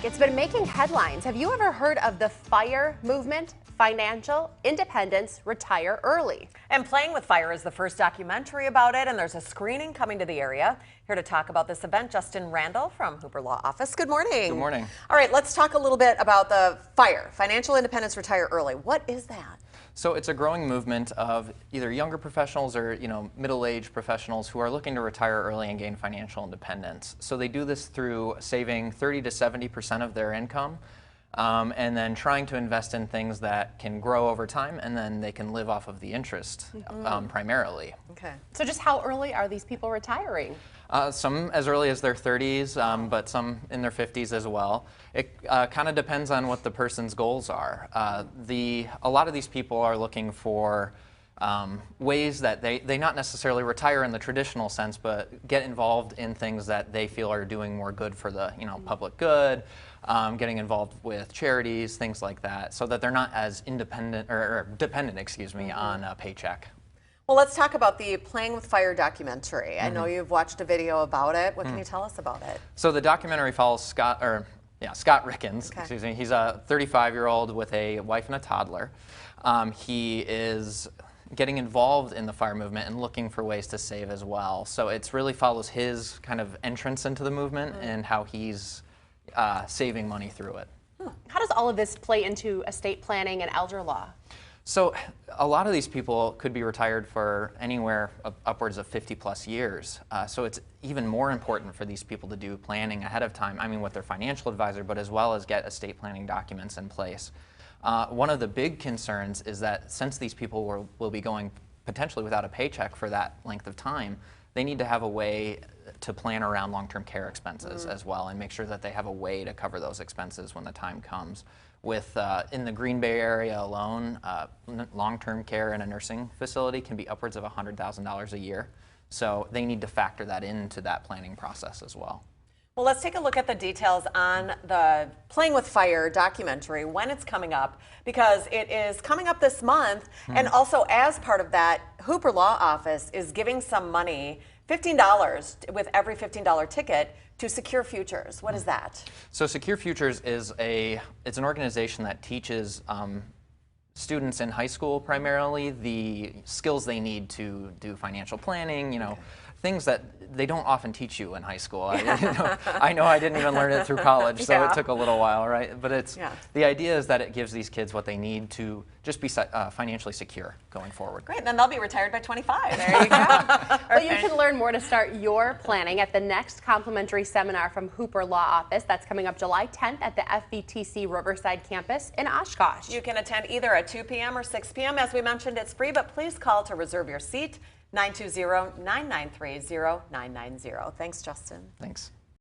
It's been making headlines. Have you ever heard of the FIRE movement? Financial Independence, Retire Early. And Playing with Fire is the first documentary about it, and there's a screening coming to the area. Here to talk about this event, Justin Randall from Hooper Law Office. Good morning. Good morning. All right, let's talk a little bit about the FIRE, Financial Independence, Retire Early. What is that? So it's a growing movement of either younger professionals or middle-aged professionals who are looking to retire early and gain financial independence. So they do this through saving 30 to 70% of their income. And then trying to invest in things that can grow over time, and then they can live off of the interest primarily. Okay. So just how early are these people retiring? Some as early as their 30s, but some in their 50s as well. It kind of depends on what the person's goals are. A lot of these people are looking for ways that they not necessarily retire in the traditional sense, but get involved in things that they feel are doing more good for the public good, getting involved with charities, things like that, so that they're not as independent or dependent, excuse me, on a paycheck. Well, let's talk about the Playing with Fire documentary. I know you've watched a video about it. What can you tell us about it? So the documentary follows Scott Rickens. Okay. Excuse me. He's a 35-year-old with a wife and a toddler. He is getting involved in the FIRE movement and looking for ways to save as well. So it really follows his kind of entrance into the movement and how he's saving money through it. How does all of this play into estate planning and elder law? So a lot of these people could be retired for anywhere upwards of 50 plus years. So it's even more important for these people to do planning ahead of time, I mean with their financial advisor, but as well as get estate planning documents in place. One of the big concerns is that since these people will be going potentially without a paycheck for that length of time, they need to have a way to plan around long-term care expenses as well, and make sure that they have a way to cover those expenses when the time comes. With in the Green Bay area alone, long-term care in a nursing facility can be upwards of $100,000 a year. So they need to factor that into that planning process as well. Well, let's take a look at the details on the Playing with Fire documentary, when it's coming up, because it is coming up this month. And also, as part of that, Hooper Law Office is giving some money, $15 with every $15 ticket, to Secure Futures. What is that? So Secure Futures is it's an organization that teaches students in high school primarily the skills they need to do financial planning, things that they don't often teach you in high school. I know I didn't even learn it through college, so it took a little while, right? But the idea is that it gives these kids what they need to just be financially secure going forward. Great, then they'll be retired by 25. There you go. Well, you can learn more to start your planning at the next complimentary seminar from Hooper Law Office. That's coming up July 10th at the FVTC Riverside campus in Oshkosh. You can attend either at 2 p.m. or 6 p.m. As we mentioned, it's free, but please call to reserve your seat, 920-993-0990. Thanks, Justin. Thanks.